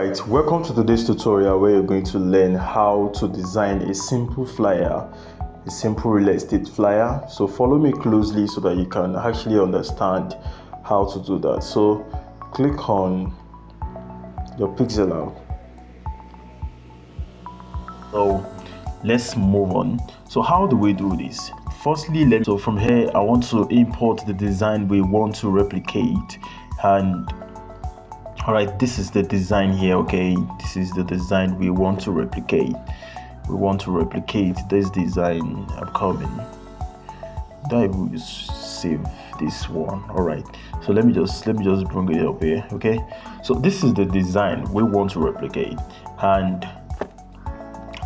Alright, welcome to today's tutorial where you're going to learn how to design a simple flyer, a simple real estate flyer. So follow me closely so that you can actually understand how to do that. So click on your PixelLab. So let's move on. So how do we do this? Firstly, so from here I want to import the design we want to replicate, and all right, this is the design here. Okay, this is the design we want to replicate. We want to replicate this design. I'm coming. I will save this one. All right, so let me just bring it up here. Okay, so this is the design we want to replicate, and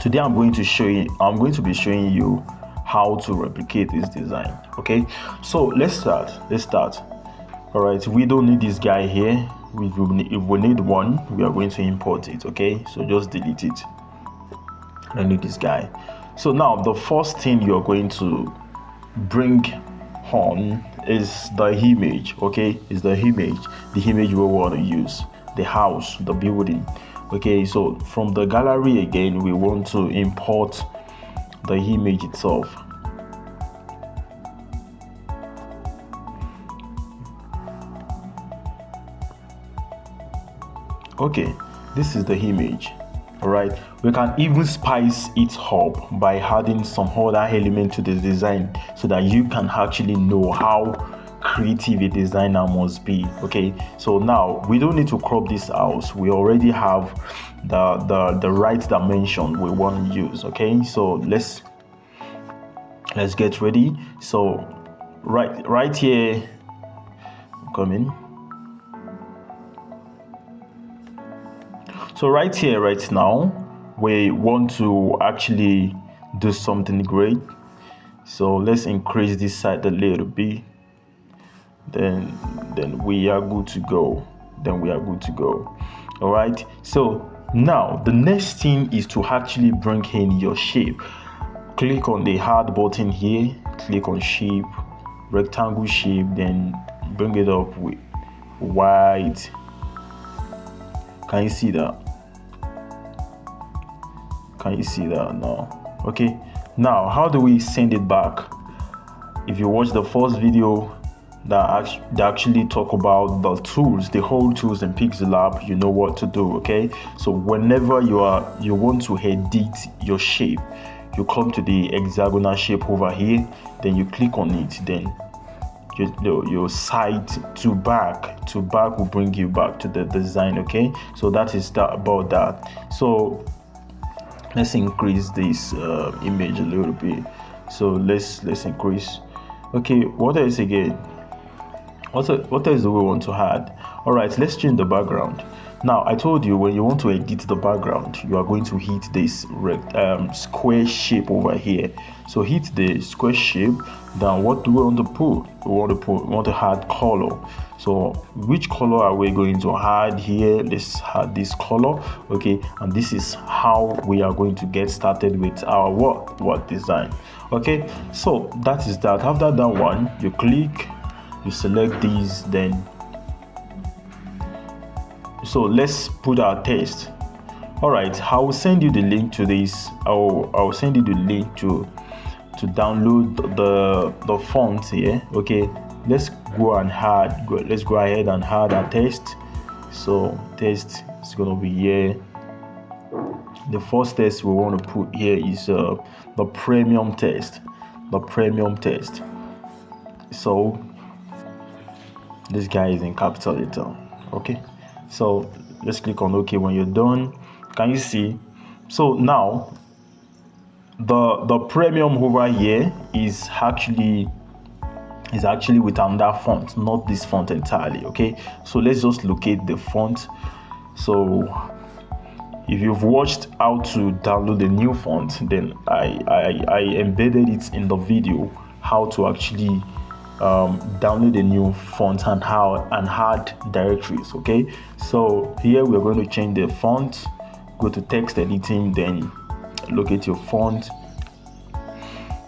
today I'm going to be showing you how to replicate this design. Okay, so let's start. All right, we don't need this guy here. If we need one, we are going to import it. Okay, so just delete it. I don't need this guy. So now the first thing you're going to bring on is the image. Okay, is the image we want to use, the house, the building. Okay, so from the gallery again, we want to import the image itself. Okay, this is the image. All right, we can even spice it up by adding some other element to the design so that you can actually know how creative a designer must be. Okay, so now we don't need to crop this out. We already have the right dimension we want to use. Okay, so let's get ready. So right here, come in. So right here, right now, we want to actually do something great. So let's increase this side a little bit. Then we are good to go. All right. So now the next thing is to actually bring in your shape. Click on the hard button here. Click on shape, rectangle shape. Then bring it up with white. Can you see that? Can you see that now? Okay, now how do we send it back? If you watch the first video that actually talk about the tools, the whole tools in PixelLab, you know what to do. Okay, so whenever you want to edit your shape, you come to the hexagonal shape over here, then you click on it, then your side to back will bring you back to the design. Okay, so that is about that. So let's increase this image a little bit. So let's increase. Okay, what else again? What else do we want to add? All right, let's change the background. Now I told you when you want to edit the background, you are going to hit this square shape over here. So hit the square shape. Then what do we want to put? We want to add color. So which color are we going to add here? Let's add this color. Okay, and this is how we are going to get started with our what design. Okay, so that is that. After that one, you click, you select these, then so let's put our text. All right, I will send you the link to this. I'll send you the link to download the font here. Okay, let's go ahead and add our text. So text is gonna be here. The first text we want to put here is the premium text. So this guy is in capital letter. Okay, so let's click on OK. When you're done, can you see? So now the premium over here is actually with another font, not this font entirely. Okay, so let's just locate the font. So if you've watched how to download the new font, then I embedded it in the video how to actually download a new font and add directories. Okay, so here we're going to change the font. Go to text editing, then locate your font,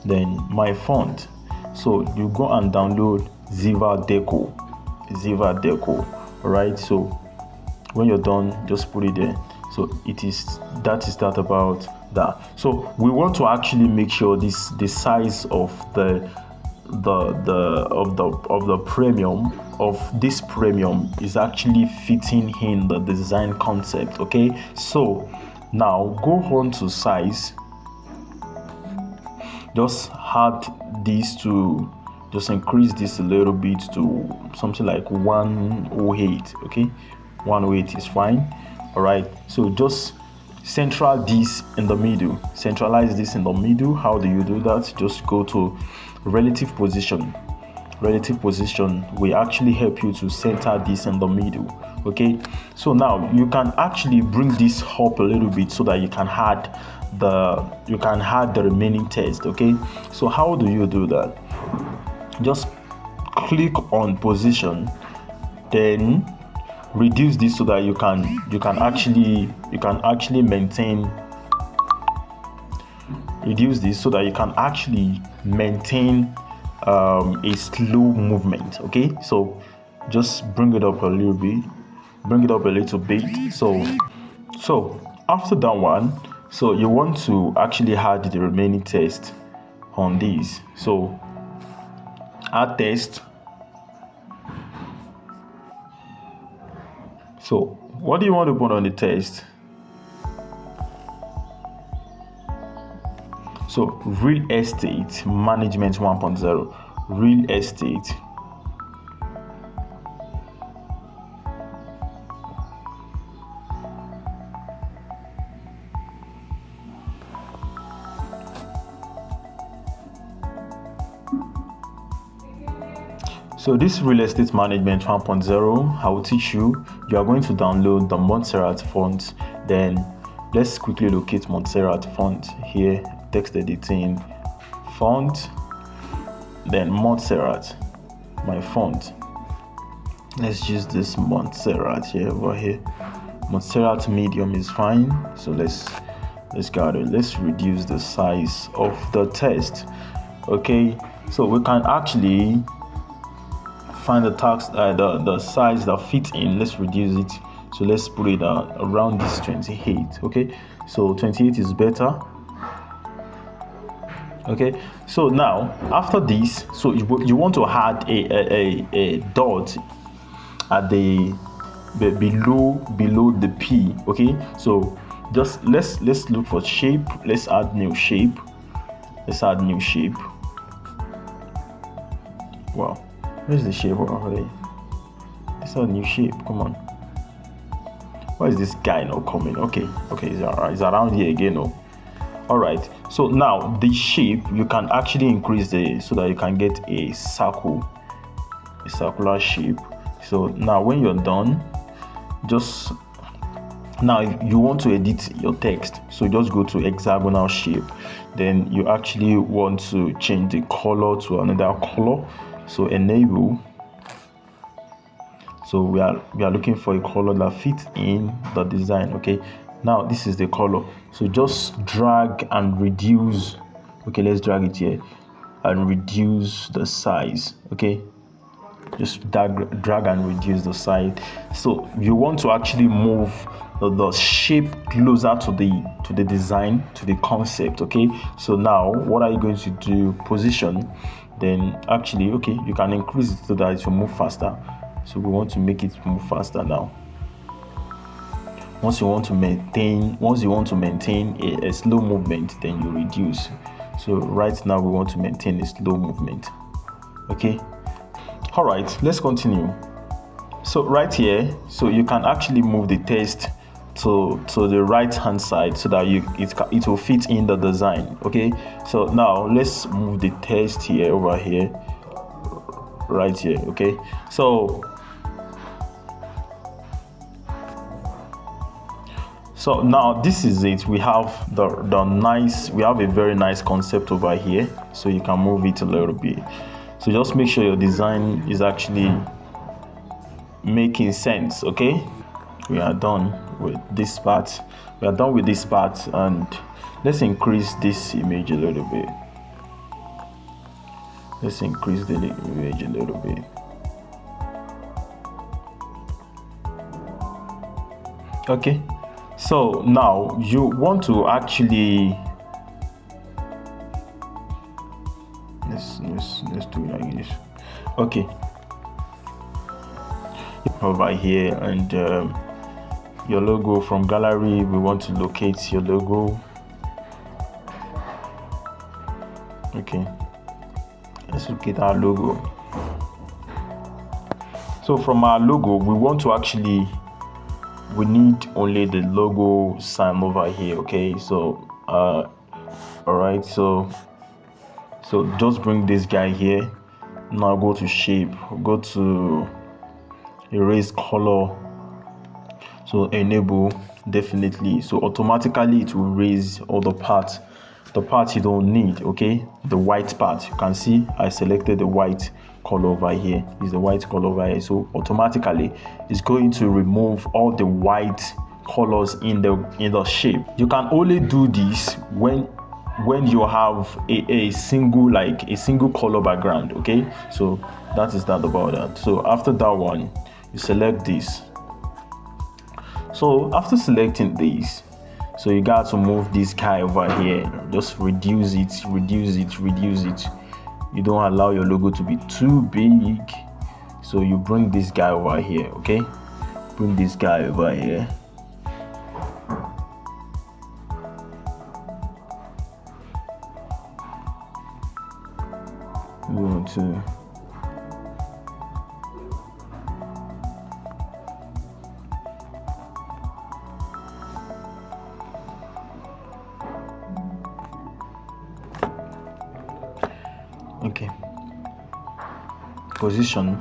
then my font. So you go and download Ziva Deco. All right, so When you're done, just put it there. So that is that about that. So we want to actually make sure the size of the premium of this premium is actually fitting in the design concept. Okay, so now go on to size. Just add this to, just increase this a little bit to something like 108. Okay, 108 is fine. All right, so just centralize this in the middle. How do you do that? Just go to relative position. Relative position will actually help you to center this in the middle. Okay, so now you can actually bring this up a little bit so that you can add the remaining text. Okay, so how do you do that? Just click on position, then reduce this so that you can actually maintain. Reduce this so that you can actually maintain a slow movement. Okay, so just bring it up a little bit. So after that one, so you want to actually add the remaining text on this. So add text. So what do you want to put on the text? So real estate management 1.0. Real estate. So this real estate management 1.0, I will teach you. You are going to download the Montserrat font. Then let's quickly locate Montserrat font here. Text editing, font, then Montserrat, my font. Let's use this Montserrat here over here. Montserrat medium is fine. So let's reduce the size of the text. Okay, so we can actually find the size that fits in. Let's reduce it. So let's put it around this 28. Okay, so 28 is better. Okay, so now after this, so you want to add a dot at the below the P. Okay, so just let's look for shape. Let's add new shape. Wow, where's the shape already? Let's add new shape. Come on, why is this guy not coming? Okay, it's around here again. Oh, all right. So now the shape, you can actually increase so that you can get a circular shape. So now when you're done, now you want to edit your text, so just go to hexagonal shape. Then you actually want to change the color to another color. So enable. So we are looking for a color that fits in the design. Okay, now this is the color. So just drag and reduce. Okay, let's drag it here and reduce the size. Okay, just drag and reduce the size. So you want to actually move the shape closer to the design, to the concept. Okay, so now what are you going to do? Position. Then actually, okay, you can increase it so that it will move faster. So we want to make it move faster now. Once you want to maintain a slow movement, then you reduce. So right now we want to maintain a slow movement. Okay, all right, let's continue. So right here, so you can actually move the text to the right hand side so that it will fit in the design. Okay, so now let's move the text here over here, right here. Okay, so now this is it. We have we have a very nice concept over here, so you can move it a little bit. So just make sure your design is actually making sense. Okay, we are done with this part. And let's increase this image a little bit. Okay, so now you want to actually let's do it like this. Okay, over here, and your logo from gallery, we want to locate your logo. Okay, let's locate our logo. So from our logo, we want to actually, we need only the logo sign over here. Okay, so all right, so just bring this guy here. Now go to shape, go to erase color, so enable, definitely, so automatically it will erase all the parts you don't need. Okay, the white part, you can see I selected the white color over here. Is the white color over here, so automatically it's going to remove all the white colors in the shape. You can only do this when you have a single color background. Okay, so that is that about that. So after that one, you select this. So after selecting this, so you got to move this guy over here. Just reduce it. You don't allow your logo to be too big. So you bring this guy over here. Okay, bring this guy over here. We want to okay, position.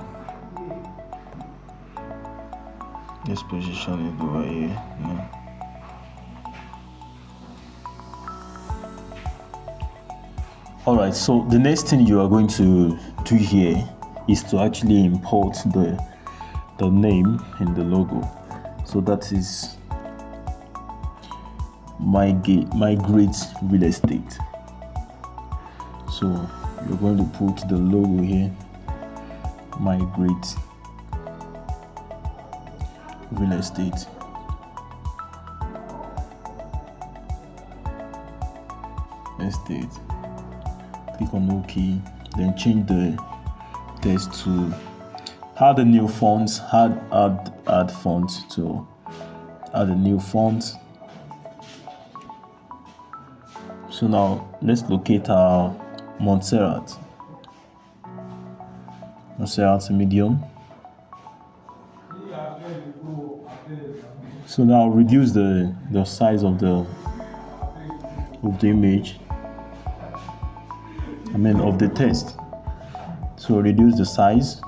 Let's position it over here. Yeah. All right, so the next thing you are going to do here is to actually import the name in the logo. So that is my great real estate. So you're going to put the logo here, my great real estate. Click on OK, then change the text to add a new font, add font to add a new font. So now let's locate our Montserrat medium. So now reduce the size of the image, of the text. So reduce the size.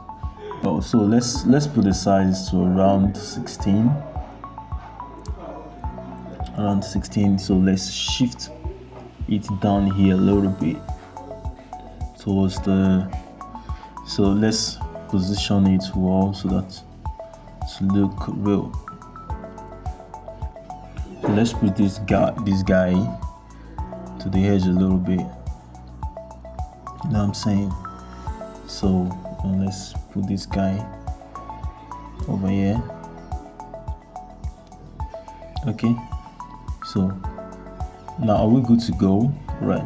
So let's put the size to around 16. So let's shift it down here a little bit towards the, so let's position it well so that it look real. So let's put this guy to the edge a little bit. You know what I'm saying? So let's put this guy over here. Okay, so now are we good to go? Right,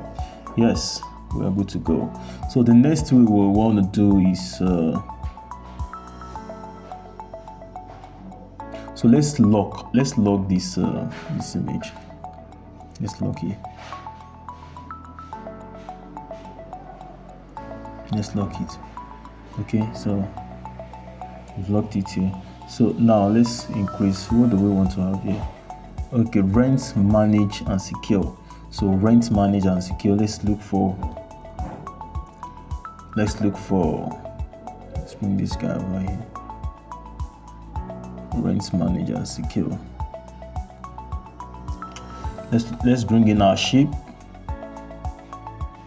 yes, we are good to go. So the next thing we will want to do is so let's lock this this image. Let's lock it. Let's lock it. Okay, so we've locked it here. So now let's increase. What do we want to have here? Okay, rent, manage and secure. So rent, manage and secure. Let's bring this guy over here. Rent, manage and secure. Let's bring in our shape.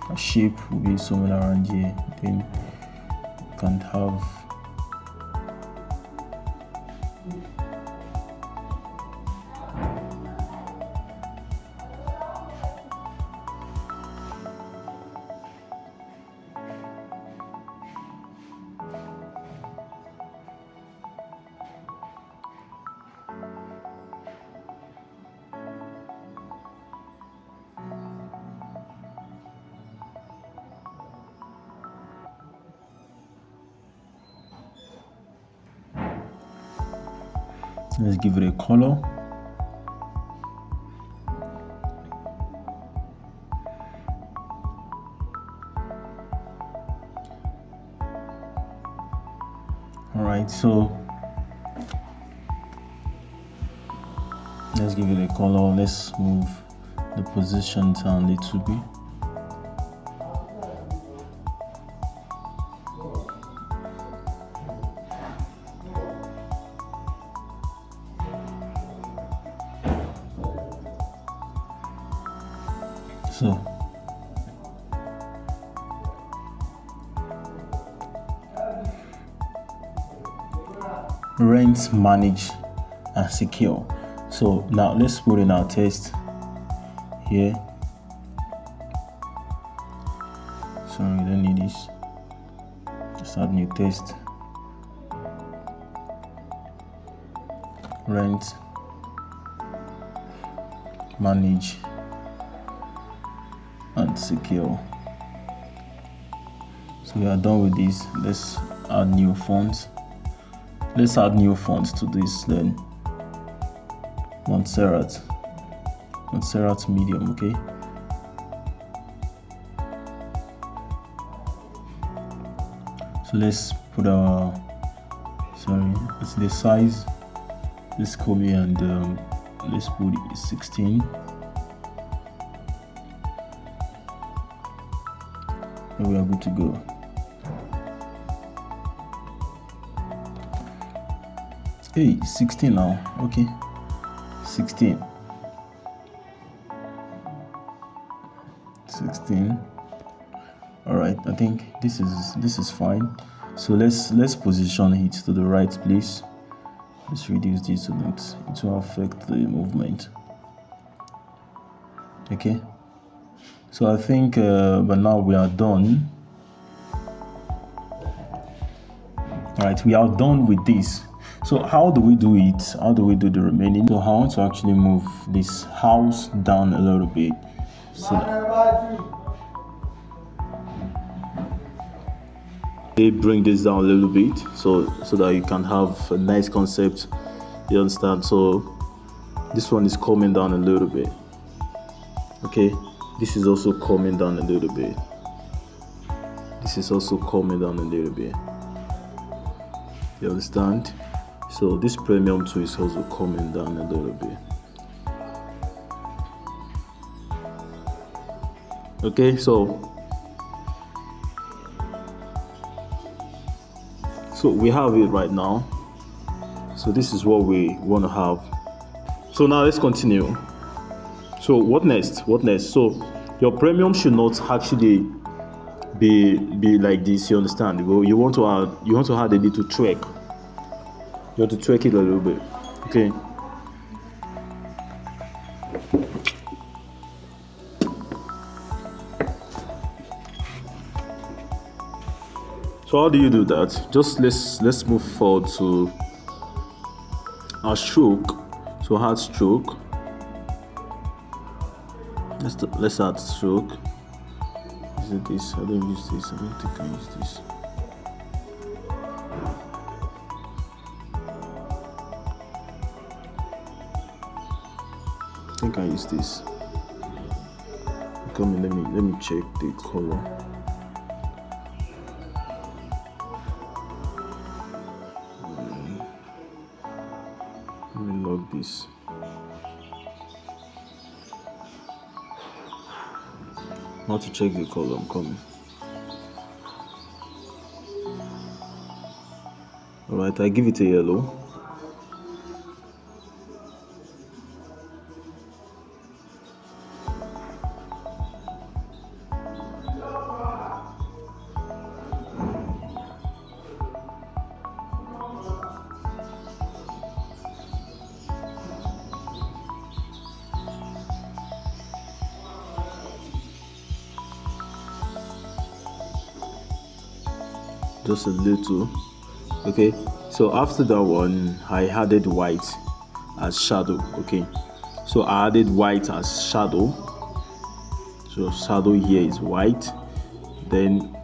Our shape will be somewhere around here. Then you can have Let's give it a color. All right, so let's give it a color. Let's move the position down a little bit. So rent, manage, and secure. So now let's put in our test here. Sorry, we don't need this. Just add new test. Rent, manage, and secure. So we are done with this. Let's add new fonts. Let's add new fonts to this then. Montserrat medium, okay. So let's put our, it's the size. Let's copy and let's put it 16. And we are good to go. Hey, 16 now. Okay, 16. All right, I think this is fine. So let's position it to the right place. Let's reduce this so that it will affect the movement. Okay, so I think but now we are done. All right, we are done with this. So how do we do it? How do we do the remaining? So I want to actually move this house down a little bit. So bring this down a little bit so that you can have a nice concept. You understand? So this one is coming down a little bit. Okay, this is also coming down a little bit. This is also coming down a little bit. You understand? So this premium too is also coming down a little bit. Okay, so we have it right now. So this is what we want to have. So now let's continue. So what next? So your premium should not actually be like this. You understand? You want to add a little track. You have to track it a little bit. Okay. So how do you do that? Just let's move forward to our stroke. So add stroke. Let's add stroke. Is it this? I don't use this. I don't think I use this. I think I use this. Come in, let me check the color. Let me log this. How to check the color? I'm coming. Alright, I give it a yellow. Just a little. Okay, so after that one I added white as shadow. Okay, so I added white as shadow. So shadow here is white, then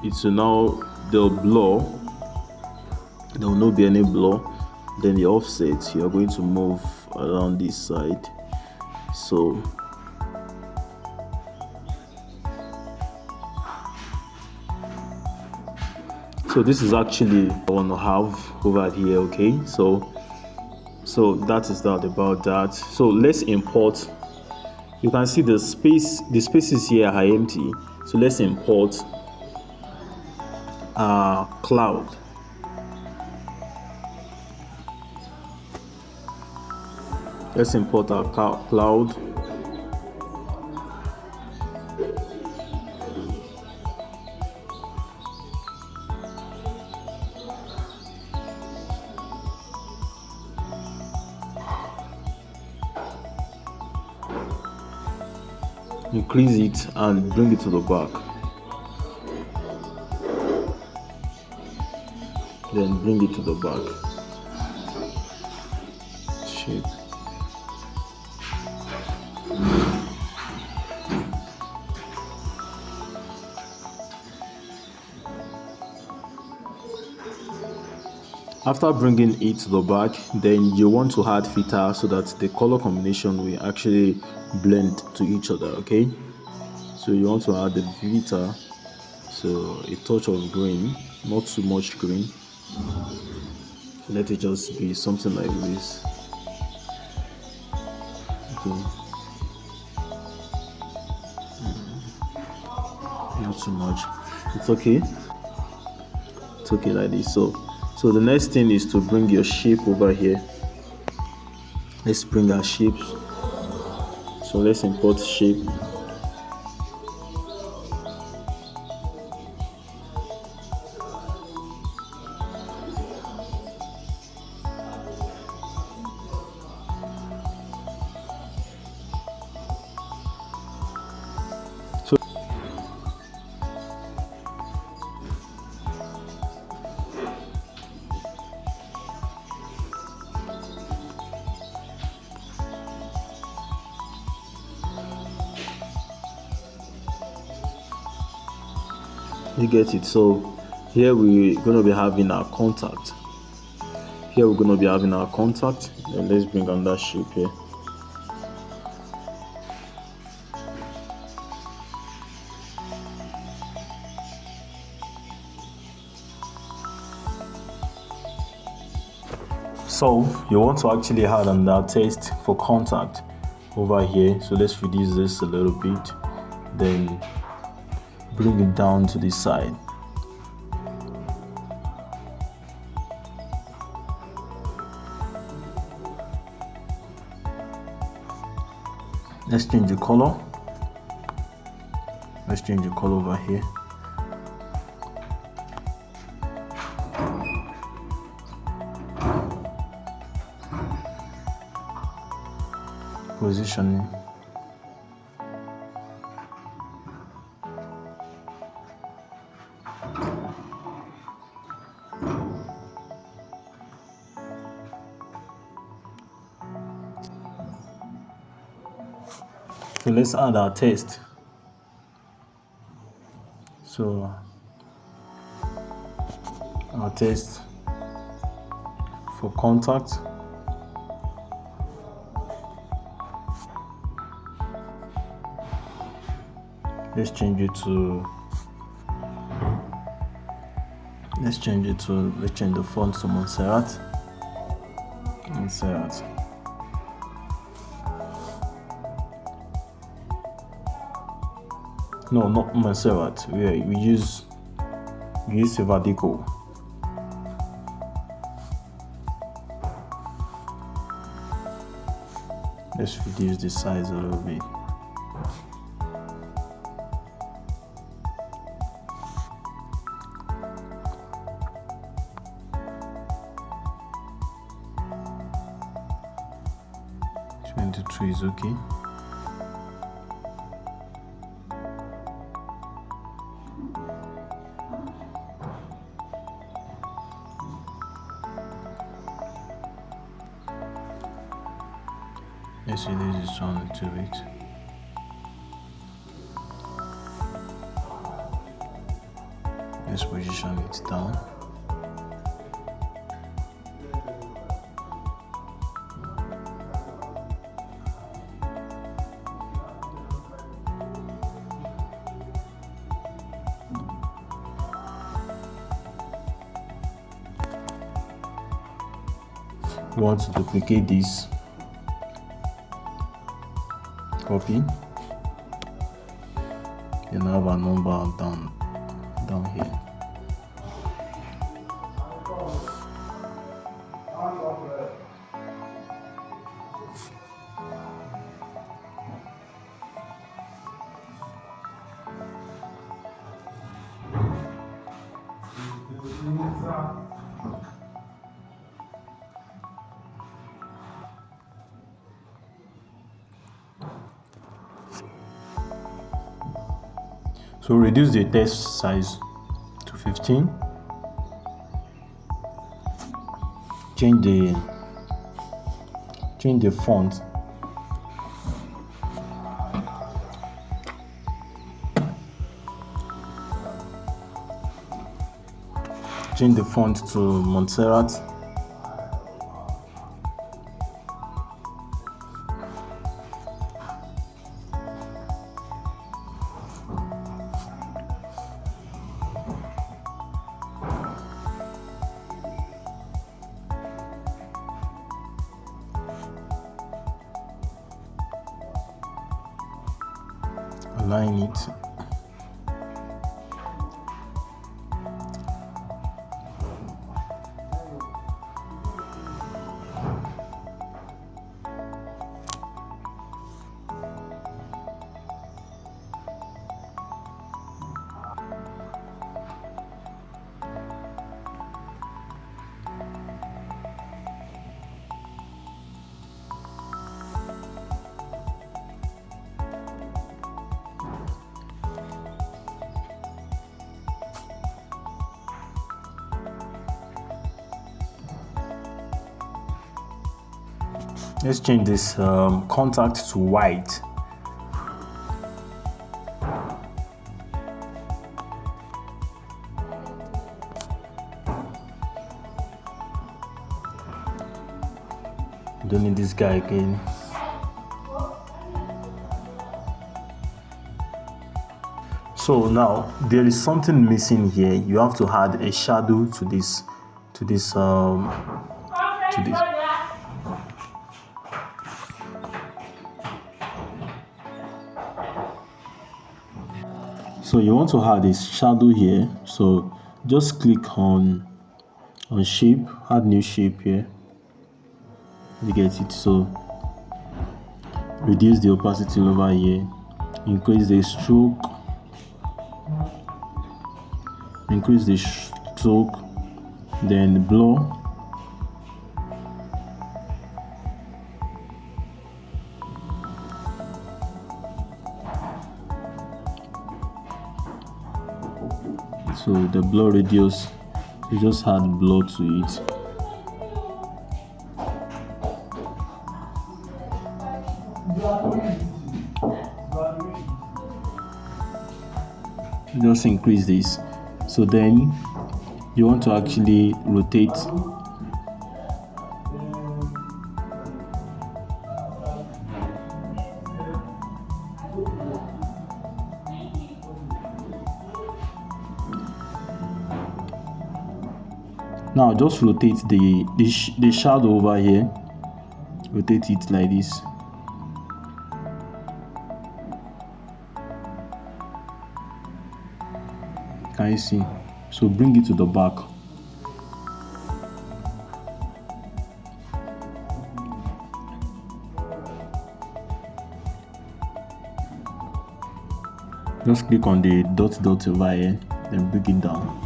it's now the blur. There will not be any blur. then the offset, you're going to move around this side. So this is actually I want to have over here. Okay, so that is that about that. So let's import. You can see the spaces here are empty, so let's import cloud. Let's import our cloud. Increase it and bring it to the back. Then bring it to the back. Shape. After bringing it to the back, then you want to add filter so that the color combination will actually blend to each other. Okay, so you want to add the filter, so a touch of green, not too much green. So let it just be something like this. Okay, not too much. It's okay. It's okay like this. So the next thing is to bring your shape over here. Let's bring our shapes. So let's import shape. You get it? So here we're going to be having our contact. Here we're going to be having our contact. And let's bring on that shape here. So you want to actually add on that text for contact over here. So let's reduce this a little bit, then bring it down to this side. Let's change the color. Let's change the color over here. Positioning. So let's add our text. So our text for contact. Let's change it to let's change the font to Montserrat. No, not Montserrat. We use Silver Deco. Let's reduce the size a little bit. Is okay. Let's see, this is on a little bit. Let's position it down. You want to duplicate this, copy, and have a number down here. So reduce the text size to 15. Change the font. Change the font to Montserrat. Align it. Let's change this contact to white. Don't need this guy again. So now there is something missing here. You have to add a shadow to this. So you want to add this shadow here. So just click on shape, add new shape here. You get it. So reduce the opacity over here, increase the stroke, then the blur. So the blur radius, you just add blur to it. Just increase this. So then you want to actually rotate. Now just rotate the shadow over here. Rotate it like this. Can you see? So bring it to the back. Just click on the dot over here, then bring it down.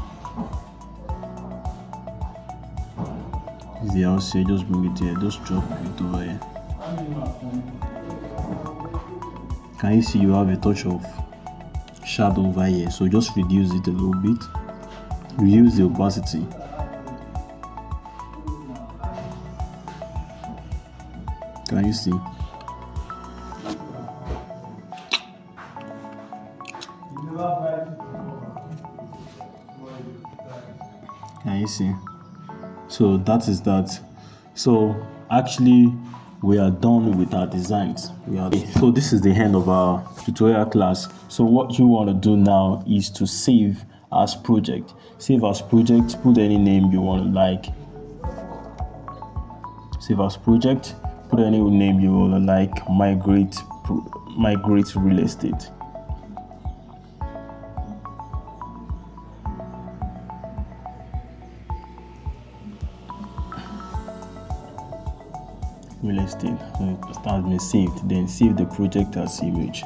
The house here, just bring it here, just drop it over here. Can you see you have a touch of shadow over here? So just reduce it a little bit, reduce the opacity. Can you see? Can you see? So that is that. So actually we are done with our designs. So this is the end of our tutorial class. So what you want to do now is to save as project. Save as project, put any name you want to like. save as project, put any name you will like, migrate real estate. Real estate, so it has been saved. Then save the project as image.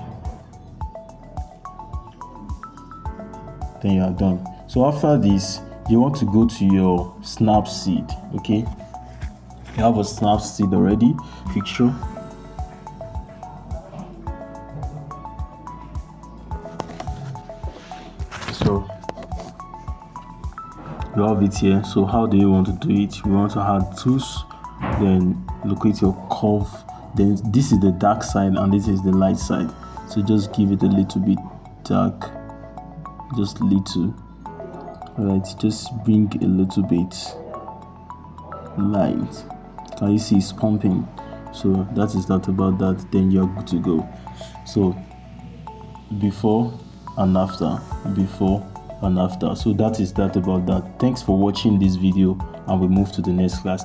Then you are done. So after this, you want to go to your Snapseed. Okay, you have a Snapseed already picture. So you have it here. So how do you want to do it? You want to add tools, then locate your curve. Then this is the dark side and this is the light side. So just give it a little bit dark, just little. Alright, just bring a little bit light. Can you see it's pumping? So that is that about that. Then you're good to go. So before and after, before and after. So that is that about that. Thanks for watching this video, and we move to the next class.